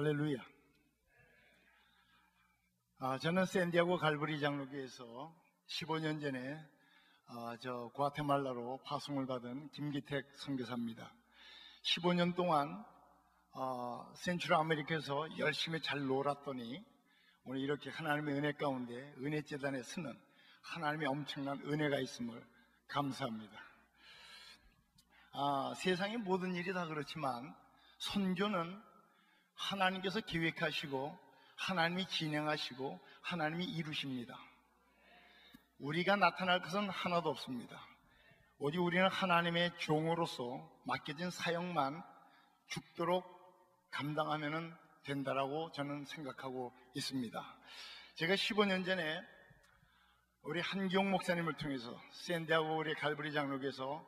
할렐루야. 저는 샌디아고 갈보리 장로교에서 15년 전에 저 과테말라로 파송을 받은 김기택 선교사입니다. 15년 동안 센트럴 아메리카에서 열심히 잘 놀았더니 오늘 이렇게 하나님의 은혜 가운데 은혜재단에 서는 하나님의 엄청난 은혜가 있음을 감사합니다. 세상의 모든 일이 다 그렇지만 선교는 하나님께서 계획하시고 하나님이 진행하시고 하나님이 이루십니다. 우리가 나타날 것은 하나도 없습니다. 오직 우리는 하나님의 종으로서 맡겨진 사역만 죽도록 감당하면 된다라고 저는 생각하고 있습니다. 제가 15년 전에 우리 한기용 목사님을 통해서 샌디아고 우리 갈보리 장로교에서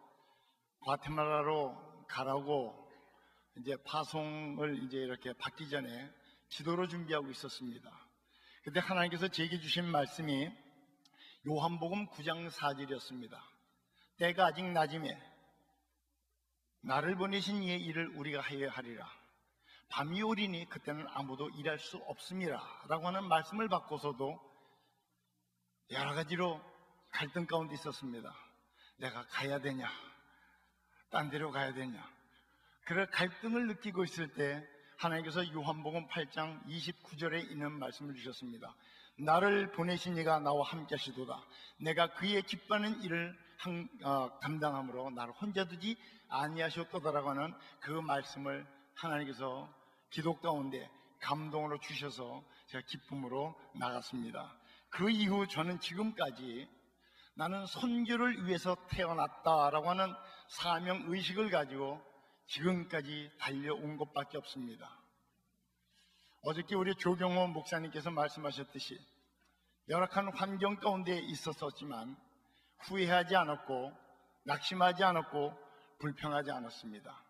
과테말라로 가라고 이제 파송을 이제 이렇게 받기 전에 기도로 준비하고 있었습니다. 그때 하나님께서 제게 주신 말씀이 요한복음 9장 4절이었습니다. 때가 아직 낮음에 나를 보내신 이의 일을 우리가 하여야 하리라. 밤이 오리니 그때는 아무도 일할 수 없음이라 라고 하는 말씀을 받고서도 여러 가지로 갈등 가운데 있었습니다. 내가 가야 되냐, 딴 데로 가야 되냐. 그런 갈등을 느끼고 있을 때 하나님께서 요한복음 8장 29절에 있는 말씀을 주셨습니다. 나를 보내신 이가 나와 함께 하시도다. 내가 그의 기뻐하는 일을 감당함으로 나를 혼자 두지 아니하셨도다라고 하는 그 말씀을 하나님께서 기도 가운데 감동으로 주셔서 제가 기쁨으로 나갔습니다. 그 이후 저는 지금까지 나는 선교를 위해서 태어났다라고 하는 사명의식을 가지고 지금까지 달려온 것밖에 없습니다. 어저께 우리 조경호 목사님께서 말씀하셨듯이 열악한 환경 가운데 있었지만 후회하지 않았고 낙심하지 않았고 불평하지 않았습니다.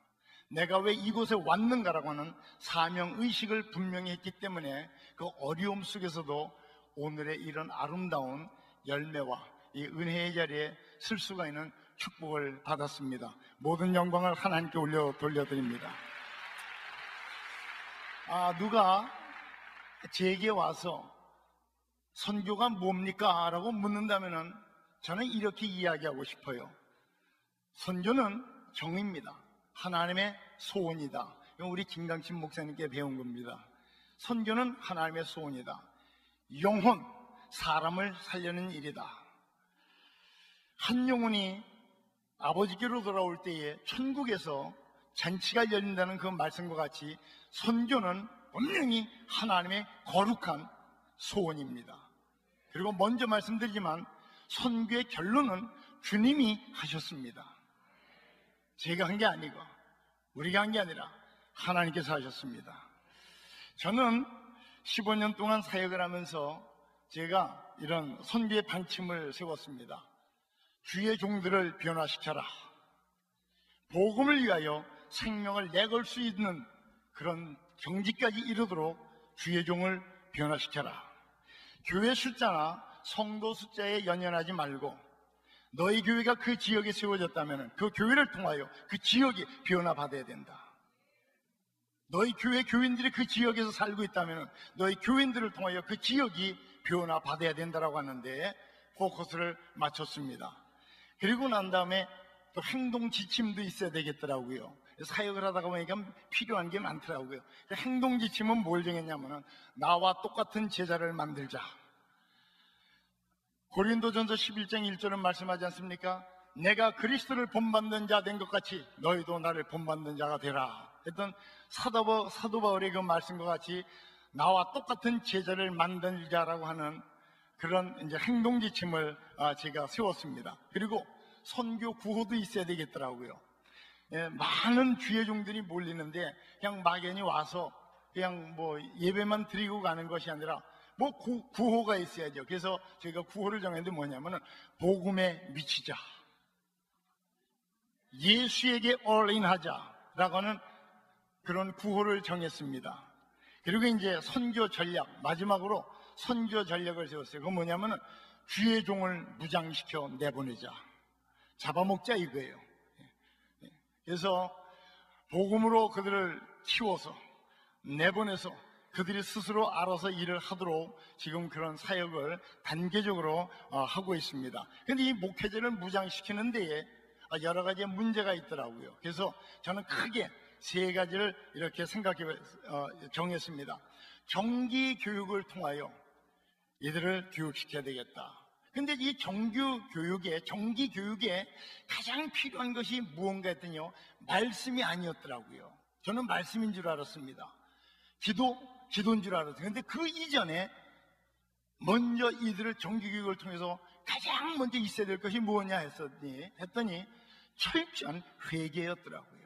내가 왜 이곳에 왔는가라고 하는 사명의식을 분명히 했기 때문에 그 어려움 속에서도 오늘의 이런 아름다운 열매와 이 은혜의 자리에 쓸 수가 있는 축복을 받았습니다. 모든 영광을 하나님께 돌려드립니다. 누가 제게 와서 선교가 뭡니까? 라고 묻는다면 저는 이렇게 이야기하고 싶어요. 선교는 정의입니다. 하나님의 소원이다. 우리 김강신 목사님께 배운 겁니다. 선교는 하나님의 소원이다. 영혼, 사람을 살려는 일이다. 한 영혼이 아버지께로 돌아올 때에 천국에서 잔치가 열린다는 그 말씀과 같이 선교는 분명히 하나님의 거룩한 소원입니다. 그리고 먼저 말씀드리지만 선교의 결론은 주님이 하셨습니다. 제가 한 게 아니고 우리가 한 게 아니라 하나님께서 하셨습니다. 저는 15년 동안 사역을 하면서 제가 이런 선교의 방침을 세웠습니다. 주의 종들을 변화시켜라. 복음을 위하여 생명을 내걸 수 있는 그런 경지까지 이르도록 주의 종을 변화시켜라. 교회 숫자나 성도 숫자에 연연하지 말고 너희 교회가 그 지역에 세워졌다면 그 교회를 통하여 그 지역이 변화받아야 된다. 너희 교회 교인들이 그 지역에서 살고 있다면 너희 교인들을 통하여 그 지역이 변화받아야 된다라고 하는데 포커스를 맞췄습니다. 그리고 난 다음에 또 행동 지침도 있어야 되겠더라고요. 사역을 하다가 보니까 필요한 게 많더라고요. 행동 지침은 뭘 정했냐면은 나와 똑같은 제자를 만들자. 고린도전서 11장 1절은 말씀하지 않습니까? 내가 그리스도를 본받는 자 된 것 같이 너희도 나를 본받는 자가 되라 했던 사도 바울의 그 말씀과 같이 나와 똑같은 제자를 만들자라고 하는 그런 이제 행동 지침을 제가 세웠습니다. 그리고 선교 구호도 있어야 되겠더라고요. 많은 주의 종들이 몰리는데 그냥 막연히 와서 그냥 뭐 예배만 드리고 가는 것이 아니라 뭐 구호가 있어야죠. 그래서 저희가 구호를 정했는데 뭐냐면은 복음에 미치자, 예수에게 올인하자라고 하는 그런 구호를 정했습니다. 그리고 이제 선교 전략, 마지막으로 선교 전략을 세웠어요. 그건 뭐냐면은 주의 종을 무장시켜 내보내자, 잡아먹자 이거예요. 그래서 복음으로 그들을 키워서 내보내서 그들이 스스로 알아서 일을 하도록 지금 그런 사역을 단계적으로 하고 있습니다. 그런데 이 목회자를 무장시키는 데에 여러 가지 문제가 있더라고요. 그래서 저는 크게 세 가지를 이렇게 정했습니다. 정기 교육을 통하여 이들을 교육시켜야 되겠다. 근데 이 정기 교육에 가장 필요한 것이 무언가 했더니요, 말씀이 아니었더라고요. 저는 말씀인 줄 알았습니다. 기도인 줄 알았어요. 근데 그 이전에 먼저 이들을 정기 교육을 통해서 가장 먼저 있어야 될 것이 무엇냐 했더니 철저한 회개였더라고요.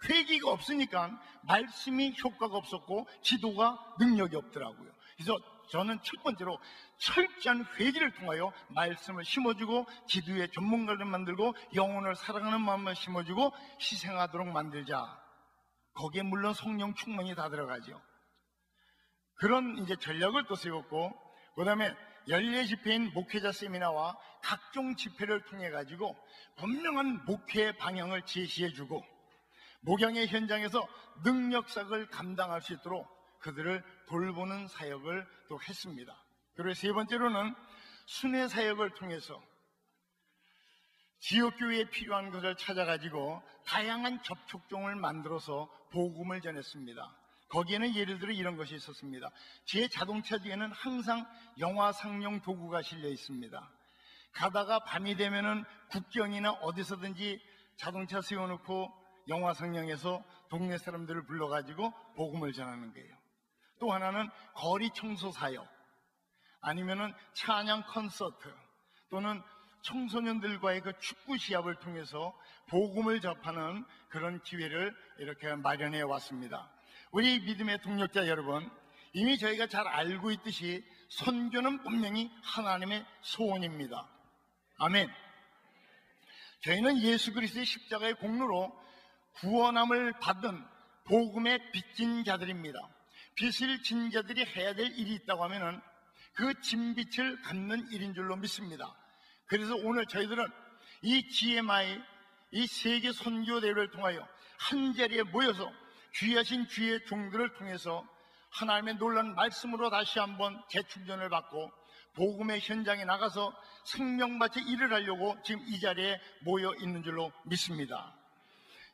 회개가 없으니까 말씀이 효과가 없었고 기도가 능력이 없더라고요. 그래서 저는 첫 번째로 철저한 회개를 통하여 말씀을 심어주고 기도의 전문가를 만들고 영혼을 사랑하는 마음을 심어주고 희생하도록 만들자. 거기에 물론 성령 충만이 다 들어가죠. 그런 이제 전략을 또 세웠고, 그 다음에 연례 집회인 목회자 세미나와 각종 집회를 통해 가지고 분명한 목회 방향을 제시해주고 목양의 현장에서 능력사역을 감당할 수 있도록 그들을 돌보는 사역을 또 했습니다. 그리고 세 번째로는 순회 사역을 통해서 지역교회에 필요한 것을 찾아가지고 다양한 접촉종을 만들어서 복음을 전했습니다. 거기에는 예를 들어 이런 것이 있었습니다. 제 자동차 뒤에는 항상 영화 상용 도구가 실려 있습니다. 가다가 밤이 되면은 국경이나 어디서든지 자동차 세워놓고 영화 상영에서 동네 사람들을 불러가지고 복음을 전하는 거예요. 또 하나는 거리 청소 사역, 아니면은 찬양 콘서트, 또는 청소년들과의 그 축구 시합을 통해서 복음을 접하는 그런 기회를 이렇게 마련해 왔습니다. 우리 믿음의 동력자 여러분, 이미 저희가 잘 알고 있듯이 선교는 분명히 하나님의 소원입니다. 아멘. 저희는 예수 그리스도의 십자가의 공로로 구원함을 받은 복음의 빚진 자들입니다. 빚을 진 자들이 해야 될 일이 있다고 하면은 그 진빚을 갚는 일인 줄로 믿습니다. 그래서 오늘 저희들은 이 GMI, 이 세계 선교 대회를 통하여 한 자리에 모여서 귀하신 주의 종들을 통해서 하나님의 놀라운 말씀으로 다시 한번 재충전을 받고 복음의 현장에 나가서 생명밭에 일을 하려고 지금 이 자리에 모여 있는 줄로 믿습니다.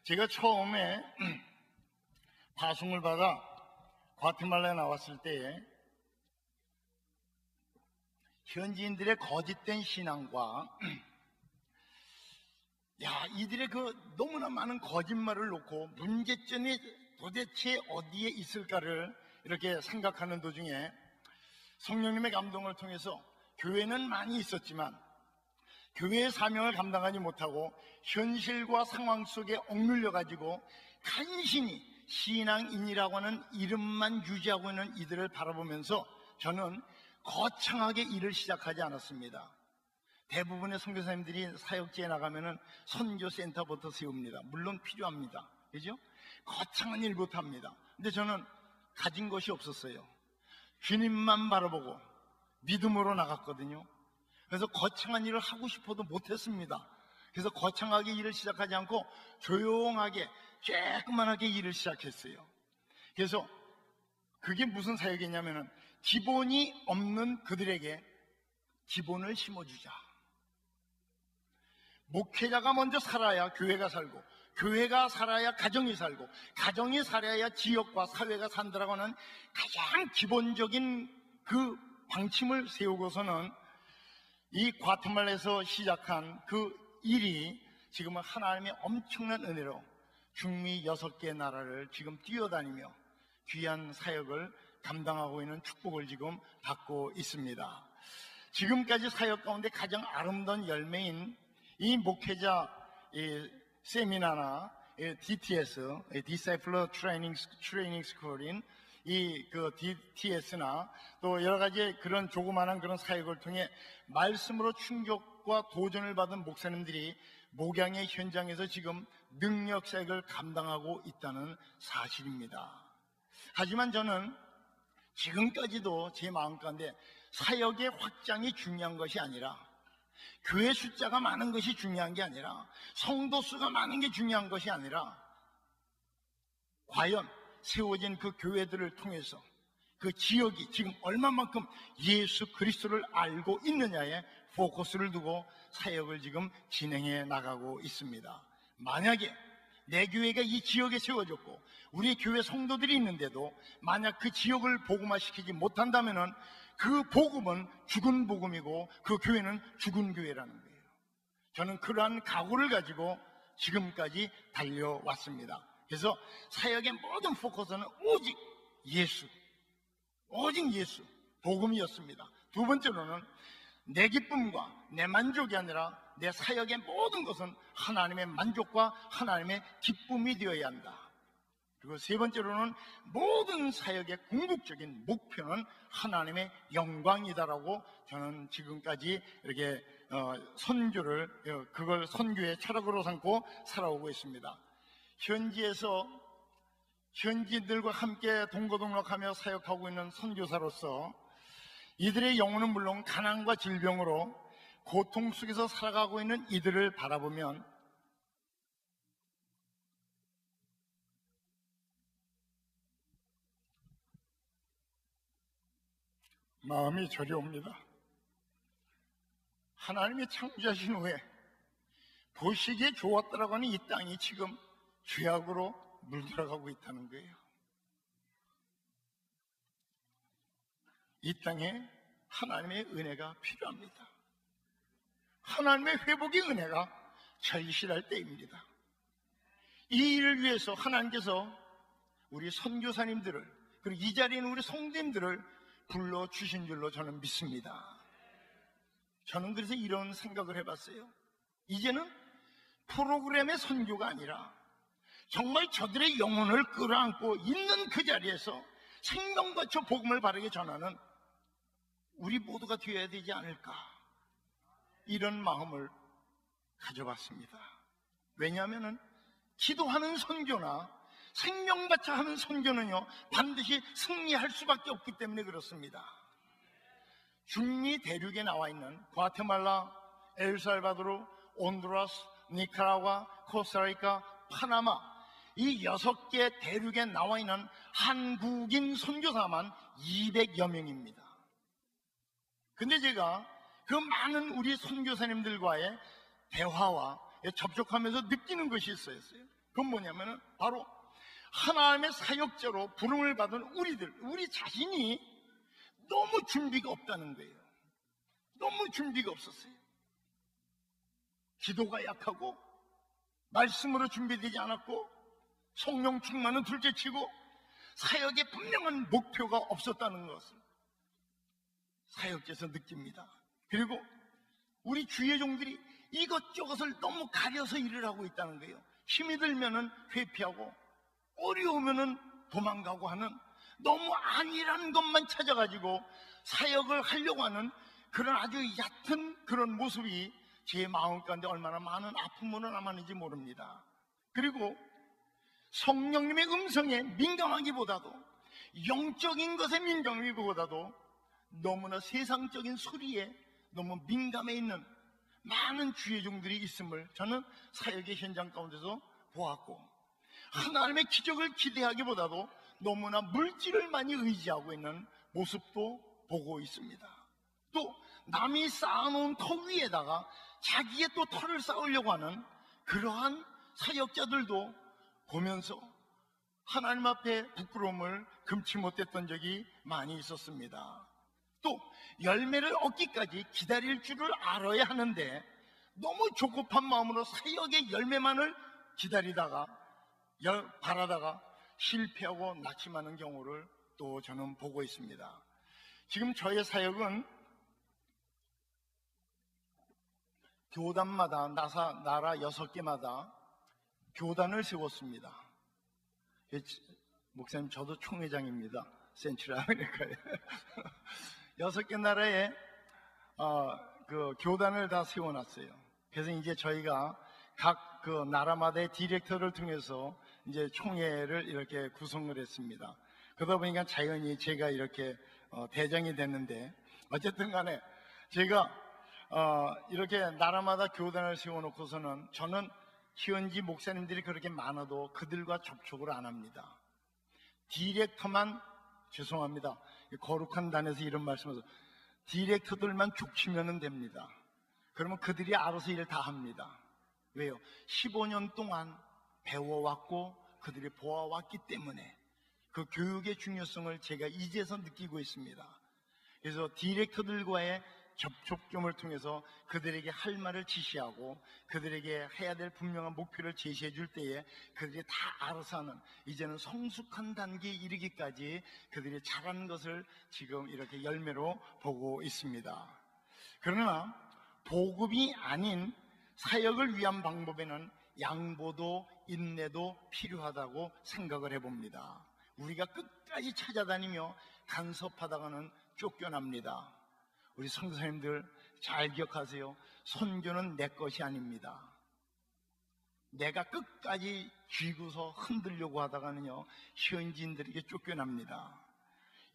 제가 처음에 파송을 받아 과테말라에 나왔을 때에 현지인들의 거짓된 신앙과 이들의 그 너무나 많은 거짓말을 놓고 문제점이 도대체 어디에 있을까를 이렇게 생각하는 도중에 성령님의 감동을 통해서 교회는 많이 있었지만 교회의 사명을 감당하지 못하고 현실과 상황 속에 억눌려 가지고 간신히 신앙인이라고 하는 이름만 유지하고 있는 이들을 바라보면서 저는 거창하게 일을 시작하지 않았습니다. 대부분의 선교사님들이 사역지에 나가면은 선교센터부터 세웁니다. 물론 필요합니다. 그죠? 거창한 일부터 합니다. 근데 저는 가진 것이 없었어요. 주님만 바라보고 믿음으로 나갔거든요. 그래서 거창한 일을 하고 싶어도 못했습니다. 그래서 거창하게 일을 시작하지 않고 조용하게 조그만하게 일을 시작했어요. 그래서 그게 무슨 사역이냐면은 기본이 없는 그들에게 기본을 심어주자. 목회자가 먼저 살아야 교회가 살고, 교회가 살아야 가정이 살고, 가정이 살아야 지역과 사회가 산다라고 하는 가장 기본적인 그 방침을 세우고서는 이 과테말라에서 시작한 그 일이 지금은 하나님의 엄청난 은혜로 중미 6개 나라를 지금 뛰어다니며 귀한 사역을 감당하고 있는 축복을 지금 받고 있습니다. 지금까지 사역 가운데 가장 아름다운 열매인 이 목회자 세미나나 DTS, Disciple Training School인 그 DTS나 또 여러 가지 그런 조그마한 그런 사역을 통해 말씀으로 충격과 도전을 받은 목사님들이 목양의 현장에서 지금 능력 사역을 감당하고 있다는 사실입니다. 하지만 저는 지금까지도 제 마음 가운데 사역의 확장이 중요한 것이 아니라, 교회 숫자가 많은 것이 중요한 게 아니라, 성도 수가 많은 게 중요한 것이 아니라, 과연 세워진 그 교회들을 통해서 그 지역이 지금 얼마만큼 예수 그리스도를 알고 있느냐에 포커스를 두고 사역을 지금 진행해 나가고 있습니다. 만약에 내 교회가 이 지역에 세워졌고 우리 교회 성도들이 있는데도 만약 그 지역을 복음화시키지 못한다면은 그 복음은 죽은 복음이고 그 교회는 죽은 교회라는 거예요. 저는 그러한 각오를 가지고 지금까지 달려왔습니다. 그래서 사역의 모든 포커스는 오직 예수, 오직 예수, 복음이었습니다. 두 번째로는 내 기쁨과 내 만족이 아니라 내 사역의 모든 것은 하나님의 만족과 하나님의 기쁨이 되어야 한다. 그리고 세 번째로는 모든 사역의 궁극적인 목표는 하나님의 영광이다라고 저는 지금까지 이렇게 그걸 선교의 철학으로 삼고 살아오고 있습니다. 현지인들과 함께 동거동락하며 사역하고 있는 선교사로서 이들의 영혼은 물론 가난과 질병으로 고통 속에서 살아가고 있는 이들을 바라보면 마음이 저려옵니다. 하나님이 창조하신 후에 보시기에 좋았다라고 하는 이 땅이 지금 죄악으로 물들어가고 있다는 거예요. 이 땅에 하나님의 은혜가 필요합니다. 하나님의 회복의 은혜가 절실할 때입니다. 이 일을 위해서 하나님께서 우리 선교사님들을 그리고 이 자리에 있는 우리 성도님들을 불러주신 줄로 저는 믿습니다. 저는 그래서 이런 생각을 해봤어요. 이제는 프로그램의 선교가 아니라 정말 저들의 영혼을 끌어안고 있는 그 자리에서 생명과처 복음을 바르게 전하는 우리 모두가 되어야 되지 않을까, 이런 마음을 가져봤습니다. 왜냐하면 기도하는 선교나 생명바쳐 하는 선교는요 반드시 승리할 수밖에 없기 때문에 그렇습니다. 중미 대륙에 나와 있는 과테말라, 엘살바도르, 온두라스, 니카라과, 코스타리카, 파나마 이 6개 대륙에 나와 있는 한국인 선교사만 200여 명입니다. 근데 제가 그 많은 우리 선교사님들과의 대화와 접촉하면서 느끼는 것이 있었어요. 그건 뭐냐면은 바로 하나님의 사역자로 부름을 받은 우리 자신이 너무 준비가 없다는 거예요. 너무 준비가 없었어요. 기도가 약하고 말씀으로 준비되지 않았고 성령 충만은 둘째치고 사역에 분명한 목표가 없었다는 것을 사역자에서 느낍니다. 그리고 우리 주의 종들이 이것저것을 너무 가려서 일을 하고 있다는 거예요. 힘이 들면은 회피하고 어려우면은 도망가고 하는 너무 아니라는 것만 찾아가지고 사역을 하려고 하는 그런 아주 얕은 그런 모습이 제 마음 가운데 얼마나 많은 아픔으로 남았는지 모릅니다. 그리고 성령님의 음성에 민감하기보다도 영적인 것에 민감하기보다도 너무나 세상적인 소리에 너무 민감해 있는 많은 주의 종들이 있음을 저는 사역의 현장 가운데서 보았고, 하나님의 기적을 기대하기보다도 너무나 물질을 많이 의지하고 있는 모습도 보고 있습니다. 또 남이 쌓아놓은 터 위에다가 자기의 또 터를 쌓으려고 하는 그러한 사역자들도 보면서 하나님 앞에 부끄러움을 금치 못했던 적이 많이 있었습니다. 또 열매를 얻기까지 기다릴 줄을 알아야 하는데 너무 조급한 마음으로 사역의 열매만을 기다리다가 바라다가 실패하고 낙심하는 경우를 또 저는 보고 있습니다. 지금 저의 사역은 교단마다 나라 6개마다 교단을 세웠습니다. 목사님, 저도 총회장입니다. 센츄리 아메리카에 6개 나라에 그 교단을 다 세워놨어요. 그래서 이제 저희가 각 그 나라마다의 디렉터를 통해서 이제 총회를 이렇게 구성을 했습니다. 그러다 보니까 자연히 제가 이렇게 대장이 됐는데, 어쨌든 간에 제가 이렇게 나라마다 교단을 세워놓고서는 저는 현지 목사님들이 그렇게 많아도 그들과 접촉을 안 합니다. 디렉터만, 죄송합니다, 거룩한 단에서 이런 말씀을, 디렉터들만 족치면 됩니다. 그러면 그들이 알아서 일을 다 합니다. 왜요? 15년 동안 배워왔고 그들이 보아왔기 때문에 그 교육의 중요성을 제가 이제서 느끼고 있습니다. 그래서 디렉터들과의 접촉점을 통해서 그들에게 할 말을 지시하고 그들에게 해야 될 분명한 목표를 제시해 줄 때에 그들이 다 알아서 하는, 이제는 성숙한 단계에 이르기까지 그들이 잘하는 것을 지금 이렇게 열매로 보고 있습니다. 그러나 보급이 아닌 사역을 위한 방법에는 양보도 인내도 필요하다고 생각을 해봅니다. 우리가 끝까지 찾아다니며 간섭하다가는 쫓겨납니다. 우리 성도님들 잘 기억하세요. 선교는 내 것이 아닙니다. 내가 끝까지 쥐고서 흔들려고 하다가는요, 현지인들에게 쫓겨납니다.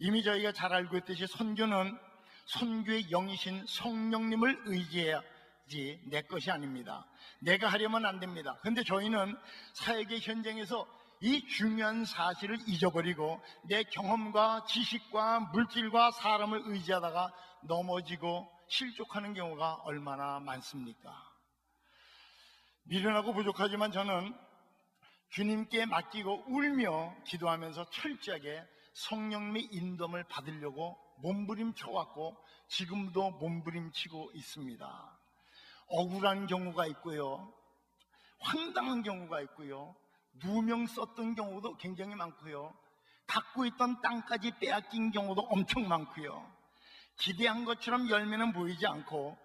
이미 저희가 잘 알고 있듯이 선교는 선교의 영이신 성령님을 의지해야지 내 것이 아닙니다. 내가 하려면 안 됩니다. 그런데 저희는 사역의 현장에서 이 중요한 사실을 잊어버리고 내 경험과 지식과 물질과 사람을 의지하다가 넘어지고 실족하는 경우가 얼마나 많습니까? 미련하고 부족하지만 저는 주님께 맡기고 울며 기도하면서 철저하게 성령님의 인도를 받으려고 몸부림쳐왔고 지금도 몸부림치고 있습니다. 억울한 경우가 있고요, 황당한 경우가 있고요, 누명 썼던 경우도 굉장히 많고요, 갖고 있던 땅까지 빼앗긴 경우도 엄청 많고요, 기대한 것처럼 열매는 보이지 않고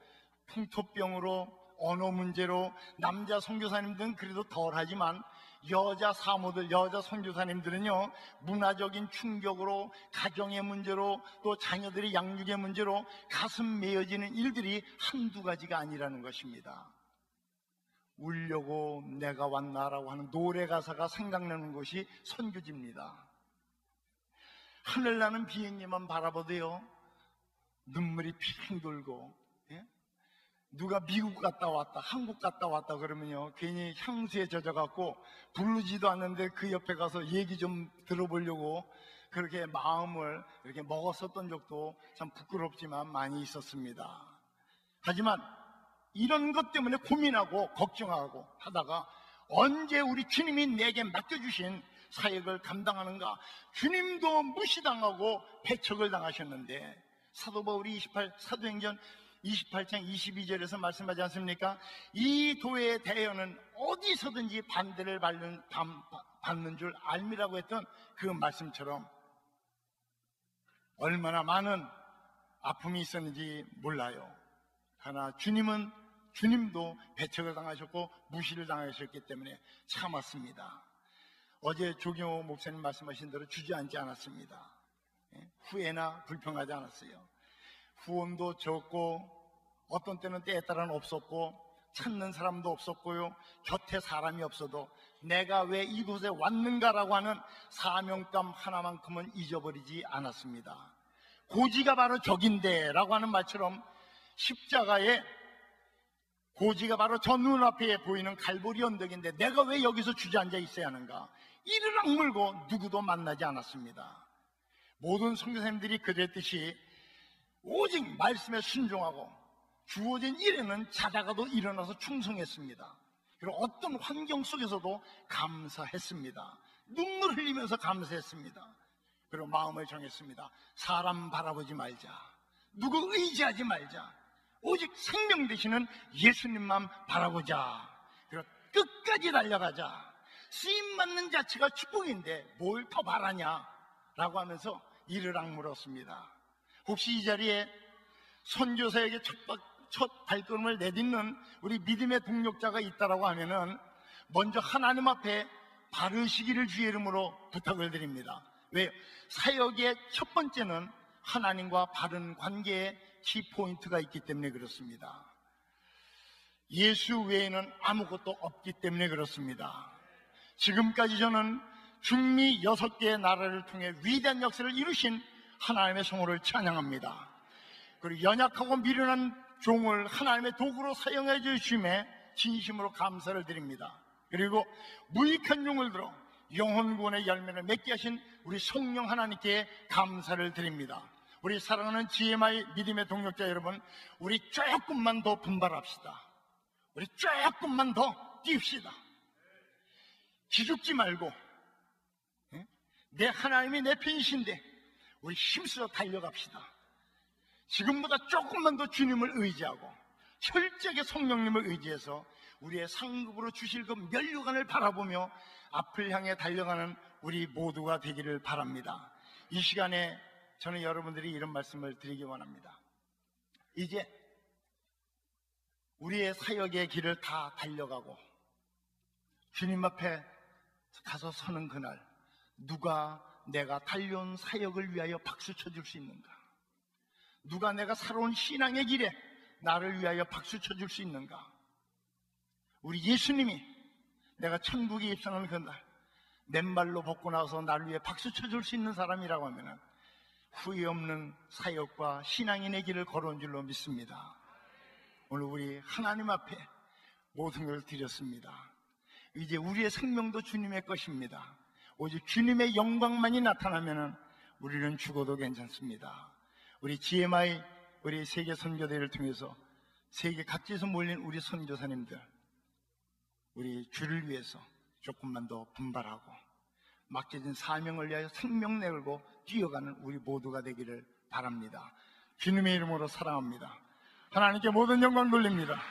풍토병으로, 언어 문제로 남자 선교사님들은 그래도 덜하지만 여자 사모들, 여자 선교사님들은요, 문화적인 충격으로, 가정의 문제로, 또 자녀들의 양육의 문제로 가슴 메어지는 일들이 한두 가지가 아니라는 것입니다. 울려고 내가 왔나라고 하는 노래 가사가 생각나는 것이 선교지입니다. 하늘나는 비행기만 바라보대요, 눈물이 핑 돌고, 예? 누가 미국 갔다 왔다, 한국 갔다 왔다 그러면요, 괜히 향수에 젖어갖고 부르지도 않는데 그 옆에 가서 얘기 좀 들어보려고 그렇게 마음을 이렇게 먹었었던 적도 참 부끄럽지만 많이 있었습니다. 하지만 이런 것 때문에 고민하고 걱정하고 하다가 언제 우리 주님이 내게 맡겨주신 사역을 감당하는가? 주님도 무시당하고 배척을 당하셨는데 사도 바울이 사도행전 28장 22절에서 말씀하지 않습니까? 이 도의 대여는 어디서든지 반대를 받는 줄 알미라고 했던 그 말씀처럼 얼마나 많은 아픔이 있었는지 몰라요. 하나 주님도 배척을 당하셨고 무시를 당하셨기 때문에 참았습니다. 어제 조경호 목사님 말씀하신 대로 주저앉지 않았습니다. 후회나 불평하지 않았어요. 후원도 적고 어떤 때는 때에 따라는 없었고 찾는 사람도 없었고요, 곁에 사람이 없어도 내가 왜 이곳에 왔는가라고 하는 사명감 하나만큼은 잊어버리지 않았습니다. 고지가 바로 적인데 라고 하는 말처럼 십자가에 고지가 바로 저 눈앞에 보이는 갈보리 언덕인데 내가 왜 여기서 주저앉아 있어야 하는가? 이를 악물고 누구도 만나지 않았습니다. 모든 선교사님들이 그랬듯이 오직 말씀에 순종하고 주어진 일에는 자다가도 일어나서 충성했습니다. 그리고 어떤 환경 속에서도 감사했습니다. 눈물 흘리면서 감사했습니다. 그리고 마음을 정했습니다. 사람 바라보지 말자, 누구 의지하지 말자, 오직 생명 되시는 예수님만 바라보자. 그리고 끝까지 달려가자. 쓰임받는 자체가 축복인데 뭘 더 바라냐 라고 하면서 이를 악물었습니다. 혹시 이 자리에 선교사에게 첫 발걸음을 내딛는 우리 믿음의 동력자가 있다라고 하면은 먼저 하나님 앞에 바르시기를 주의 이름으로 부탁을 드립니다. 왜요? 사역의 첫 번째는 하나님과 바른 관계에 키포인트가 있기 때문에 그렇습니다. 예수 외에는 아무것도 없기 때문에 그렇습니다. 지금까지 저는 중미 6개의 나라를 통해 위대한 역사를 이루신 하나님의 성호를 찬양합니다. 그리고 연약하고 미련한 종을 하나님의 도구로 사용해 주심에 진심으로 감사를 드립니다. 그리고 무익한 종을 들어 영혼구원의 열매를 맺게 하신 우리 성령 하나님께 감사를 드립니다. 우리 사랑하는 GMI 믿음의 동역자 여러분, 우리 조금만 더 분발합시다. 우리 조금만 더 뜁시다. 기죽지 말고, 내 하나님이 내 편이신데 우리 힘써 달려갑시다. 지금보다 조금만 더 주님을 의지하고 철저하게 성령님을 의지해서 우리의 상급으로 주실 그 면류관을 바라보며 앞을 향해 달려가는 우리 모두가 되기를 바랍니다. 이 시간에 저는 여러분들이 이런 말씀을 드리기 원합니다. 이제 우리의 사역의 길을 다 달려가고 주님 앞에 가서 서는 그날, 누가 내가 달려온 사역을 위하여 박수 쳐줄 수 있는가? 누가 내가 살아온 신앙의 길에 나를 위하여 박수 쳐줄 수 있는가? 우리 예수님이 내가 천국에 입성하는 그날 맨발로 벗고 나서 나를 위해 박수 쳐줄 수 있는 사람이라고 하면 후회 없는 사역과 신앙인의 길을 걸어온 줄로 믿습니다. 오늘 우리 하나님 앞에 모든 걸 드렸습니다. 이제 우리의 생명도 주님의 것입니다. 오직 주님의 영광만이 나타나면 우리는 죽어도 괜찮습니다. 우리 GMI, 우리 세계 선교대회를 통해서 세계 각지에서 몰린 우리 선교사님들, 우리 주를 위해서 조금만 더 분발하고 맡겨진 사명을 위하여 생명 내걸고 뛰어가는 우리 모두가 되기를 바랍니다. 주님의 이름으로 사랑합니다. 하나님께 모든 영광 돌립니다.